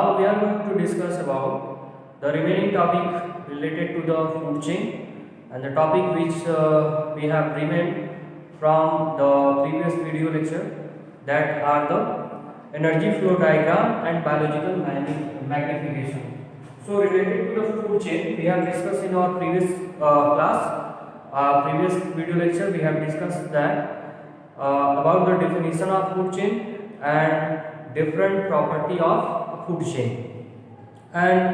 Now we are going to discuss about the remaining topic related to the food chain, and the topic which we have remained from the previous video lecture, that are the energy flow diagram and biological magnification. So related to the food chain, we have discussed in our previous previous video lecture, we have discussed that about the definition of food chain and different property of food chain. And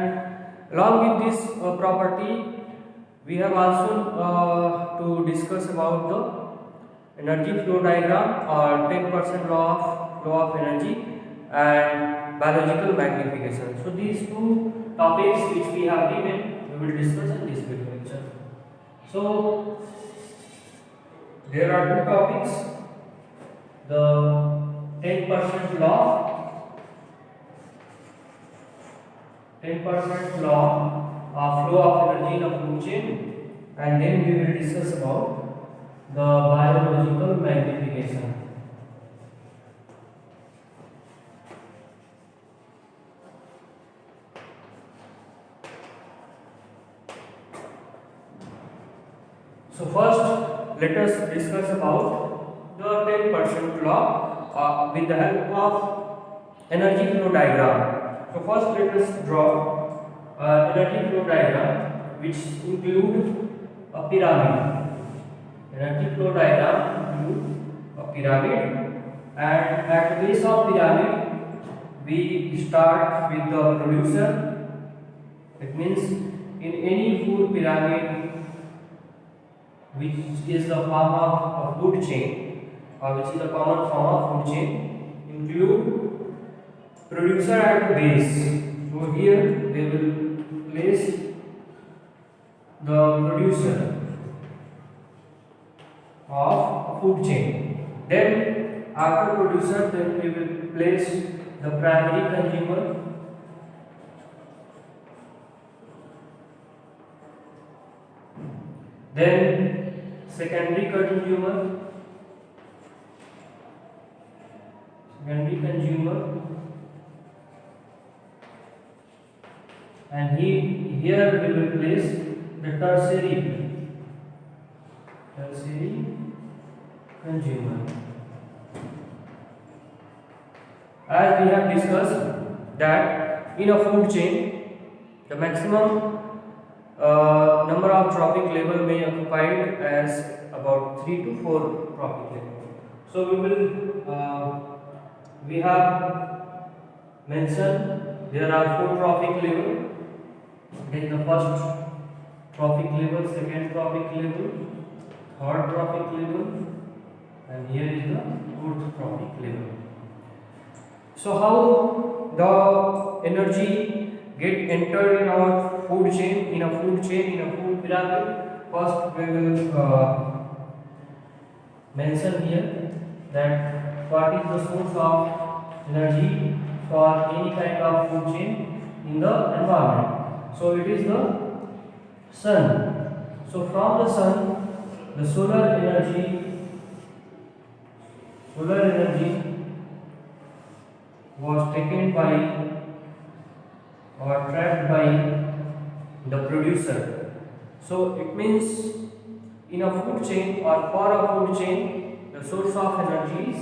along with this property, we have also to discuss about the energy flow diagram or 10% flow of energy and biological magnification. So these two topics which we have given, we will discuss in this video lecture. So there are two topics: the 10% law, 10% law of flow of energy in a food chain, and then we will discuss about the biological magnification. So first, let us discuss about the 10% law with the help of energy flow diagram. So first, let us draw energy flow diagram which include a pyramid. Energy flow diagram include a pyramid, and at the base of pyramid we start with the producer. It means in any food pyramid which is the form of a food chain, or which is a common form of food chain, include producer at base. So here they will place the producer of food chain. Then after producer, then we will place the primary consumer, then secondary consumer, and here we will place the tertiary consumer. As we have discussed that in a food chain, the maximum number of trophic level may occupied as about 3 to 4 trophic level. So we have mentioned there are 4 trophic level. Then the first trophic level, second trophic level, third trophic level, and here is the fourth trophic level. So how the energy get entered in our food chain, in a food pyramid? First we will mention here that what is the source of energy for any kind of food chain in the environment. So it is the sun. So from the sun, the solar energy was taken by or trapped by the producer. So it means in a food chain or for a food chain, the source of energy is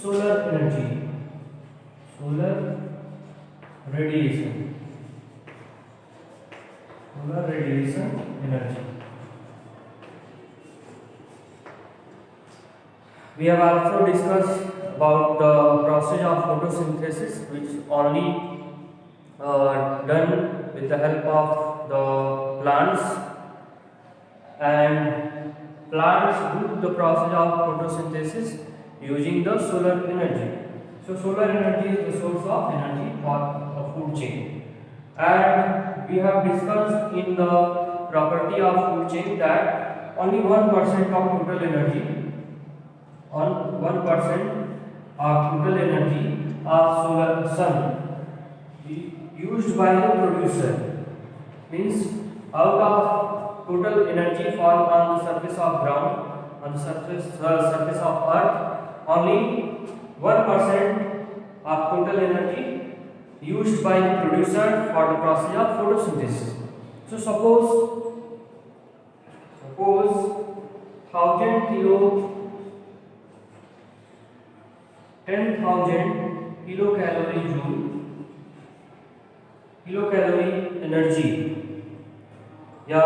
solar energy, solar radiation energy. We have also discussed about the process of photosynthesis, which only done with the help of the plants, and plants do the process of photosynthesis using the solar energy. So solar energy is the source of energy for a food chain, and we have discussed in the property of food chain that only 1% of total energy, on 1% of total energy of solar sun used by the producer. Means out of total energy fall on the surface of ground, on the surface of earth, only 1% of total energy used by the producer for the process of photosynthesis. So suppose 1000 kilocalorie energy या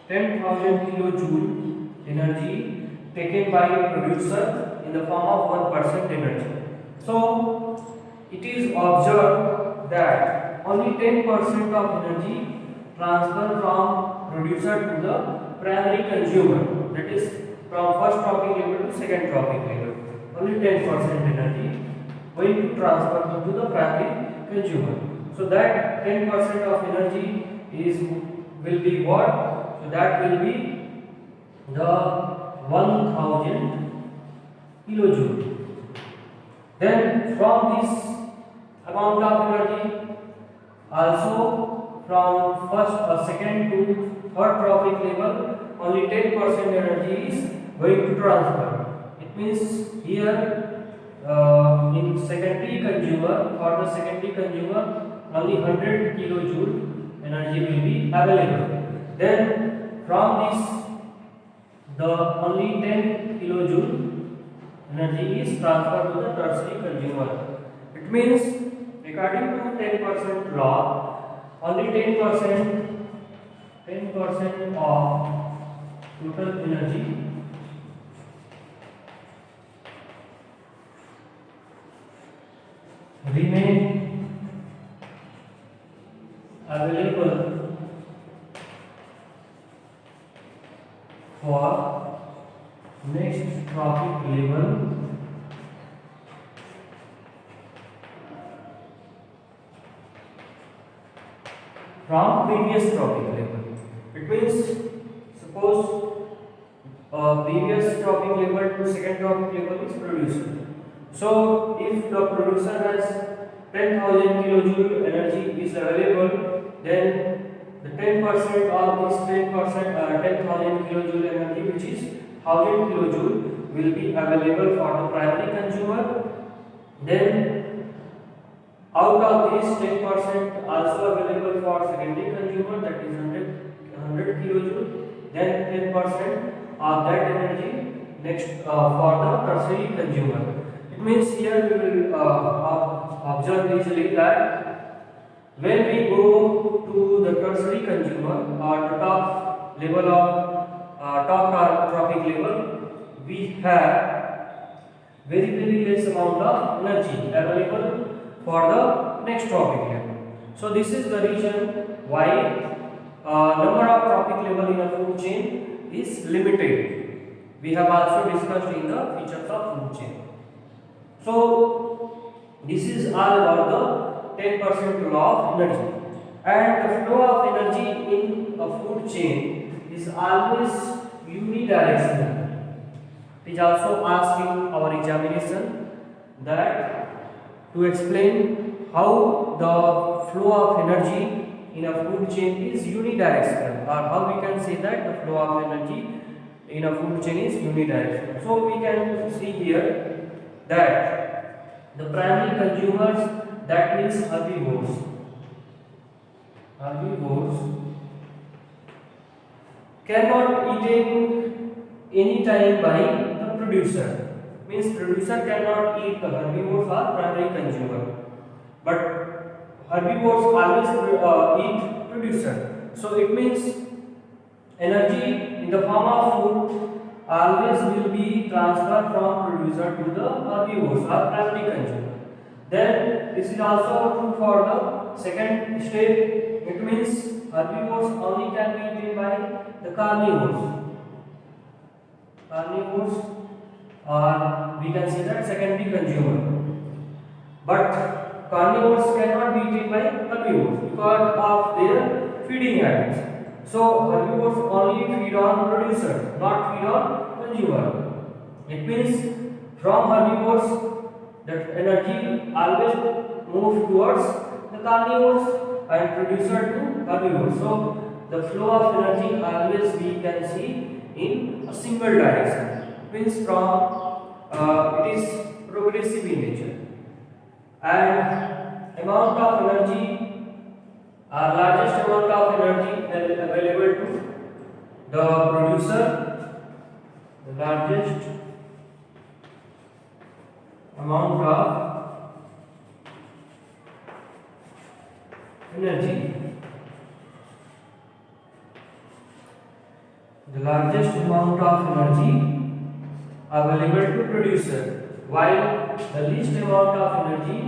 10,000 kilojoule energy taken by a producer in the form of 1% energy. So it is observed that only 10% of energy transfer from producer to the primary consumer, that is from first trophic level to second trophic level. Only 10% energy going to transfer to the primary consumer. So that 10% of energy will be what? So that will be the 1000 kilojoule. Then from this amount of energy, also from second to third trophic level, only 10% energy is going to transfer. It means here in secondary consumer, for the secondary consumer, only 100 kilojoule energy will be available. Then from this, the only 10 kilojoule energy is transferred to the tertiary consumer. It means according to 10% law, only 10% of total energy remain available for next trophic level from previous trophic level. It means suppose previous trophic level to second trophic level is producer. So if the producer has 10,000 kilojoule energy is available, then the 10% of this 10,000 kilojoule energy, which is 1000 kilojoule, will be available for the primary consumer. Then out of this 10% also available for secondary consumer, that is 100 kilojoule. Then 10% of that energy next for the tertiary consumer. It means here we will observe easily that when we go to the tertiary consumer or the top level of top trophic level, we have very less amount of energy available for the next trophic level. So this is the reason why number of trophic level in a food chain is limited. We have also discussed in the features of food chain. So this is all about the 10% law of energy, and the flow of energy in a food chain is always unidirectional. It is also asked in our examination that to explain how the flow of energy in a food chain is unidirectional, or how we can say that the flow of energy in a food chain is unidirectional. So we can see here that the primary consumers, that means herbivores cannot eaten any time by the producer. Means producer cannot eat the herbivores or primary consumer, but herbivores always eat producer. So it means energy in the form of food always will be transferred from producer to the herbivores or primary consumer. Then this is also true for the second step. It means herbivores only can be eaten by the carnivores. Or we can say that secondary consumer. But carnivores cannot be eaten by herbivores because of their feeding habits. So herbivores only feed on producer, not feed on consumer. It means from herbivores that energy always moves towards the carnivores and producer to herbivores. So the flow of energy always we can see in a single direction, means it is progressive in nature. And amount of energy, largest amount of energy available to the producer, the largest amount of energy, the largest amount of energy available to producer, while the least amount of energy,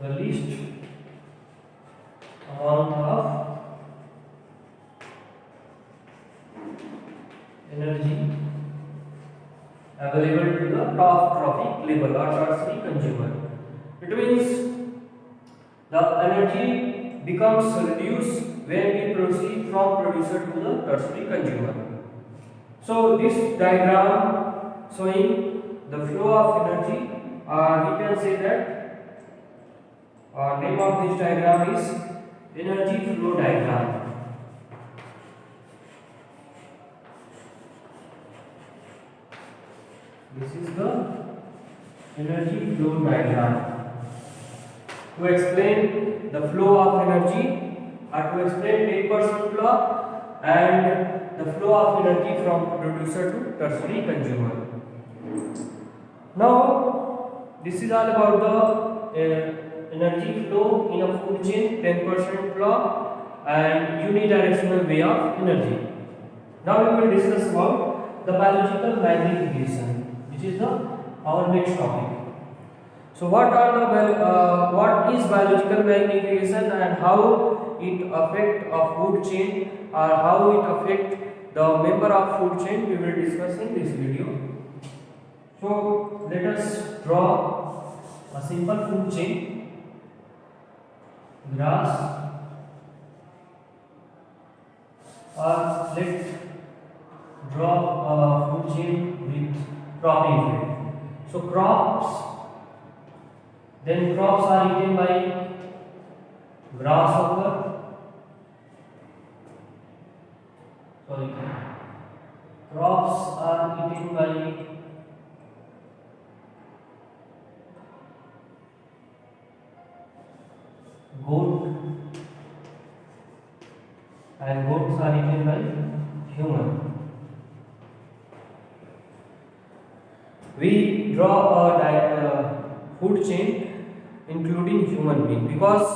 the least amount of energy available to the top trophic level or tertiary consumer. It means the energy becomes reduced when we proceed from producer to the tertiary consumer. So this diagram showing the flow of energy, we can say that name of this diagram is energy flow diagram. This is the energy flow diagram. To explain the flow of energy, or to explain 10% law and the flow of energy from producer to tertiary consumer. Now, this is all about the energy flow in a food chain, 10% law and unidirectional way of energy. Now we will discuss about the biological magnification, which is our next topic. So what is biological magnification and how it affect a food chain, or how it affect the member of food chain, we will discuss in this video. So let us draw a simple food chain. Grass, or let's draw a food chain with cropping field. So crops are eaten by grasshopper. Crops are eaten by goat, and goats are eaten by human. We draw a food chain including human being because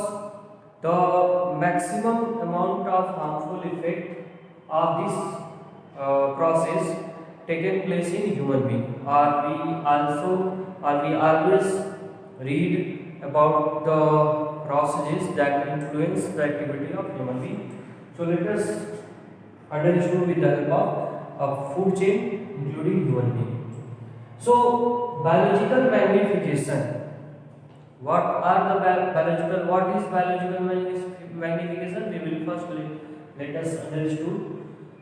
the maximum amount of harmful effect of this process taken place in human being, or we always read about the processes that influence the activity of human being. So let us understand with the help of a food chain including human being. So biological magnification. What is biological magnification? We will first let us understand.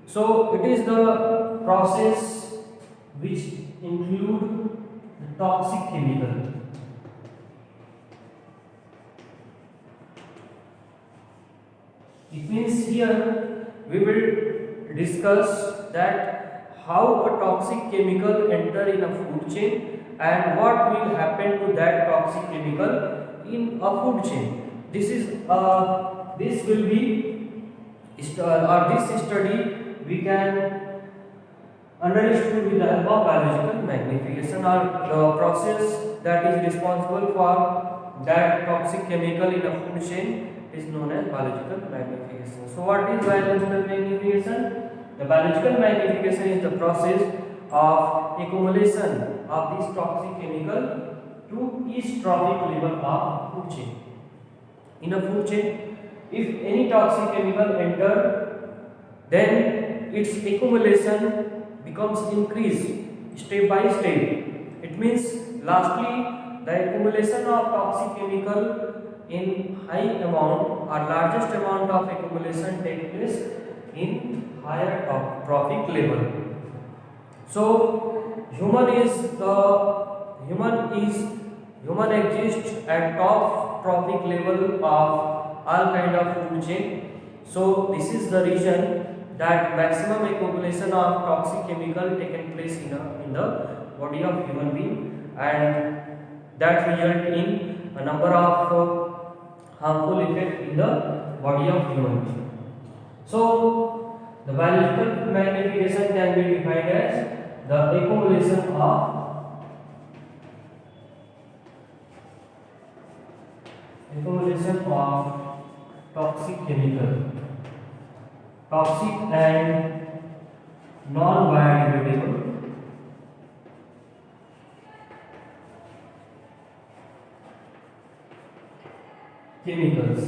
So it is the process which include the toxic chemical. It means here we will discuss that how a toxic chemical enter in a food chain and what will happen to that toxic chemical in a food chain. This study we can understand with the help of biological magnification, or the process that is responsible for that toxic chemical in a food chain is known as biological magnification. So what is biological magnification? The biological magnification is the process of accumulation of this toxic chemical to each trophic level of food chain. In a food chain, if any toxic chemical enter, then its accumulation becomes increased step by step. It means lastly the accumulation of toxic chemical in high amount or largest amount of accumulation take place in higher trophic level. So human exists at top trophic level of all kind of food chain. So this is the reason that maximum accumulation of toxic chemical taken place in the body of human being, and that result in a number of harmful effect in the body of human being. So the biological magnification can be defined as the accumulation of toxic chemical, toxic and non-biodegradable chemicals.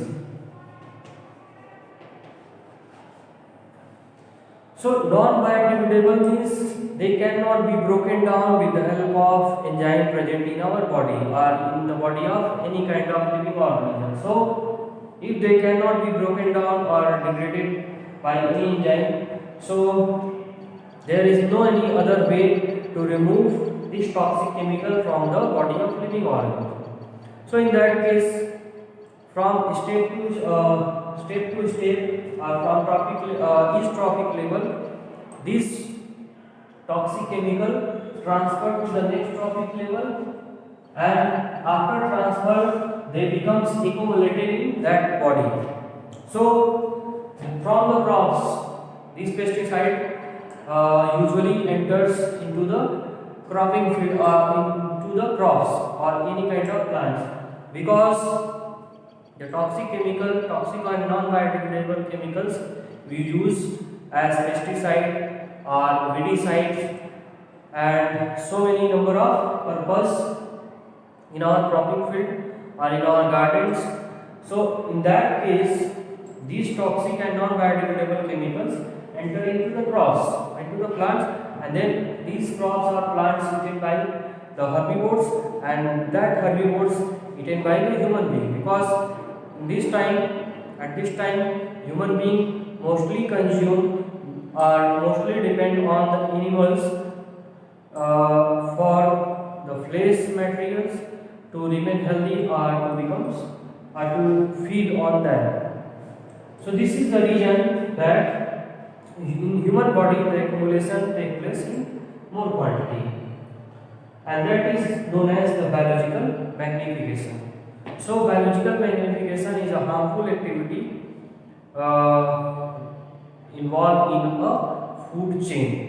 So non-biodegradable means they cannot be broken down with the help of enzyme present in our body or in the body of any kind of living organism. So if they cannot be broken down or degraded by any enzyme, so there is no any other way to remove this toxic chemical from the body of living organism. So in that case, from step to step, from eustrophic level, this toxic chemical transferred to the next trophic level, and after transfer they becomes accumulated in that body. So from the crops, this pesticide usually enters into the cropping field or into the crops or any kind of plants, because the toxic or non-biodegradable chemicals we use as pesticide or weedicides and so many number of purpose in our cropping field or in our gardens. So in that case, these toxic and non-biodegradable chemicals enter into the crops, into the plants, and then these crops or plants eaten by the herbivores, and that herbivores eaten by the human being, because at this time human being mostly consume or mostly depend on the animals for the flesh materials to remain healthy or to feed on them. So this is the reason that in human body the accumulation takes place in more quantity, and that is known as the biological magnification. So biological magnification is a harmful activity involved in a food chain.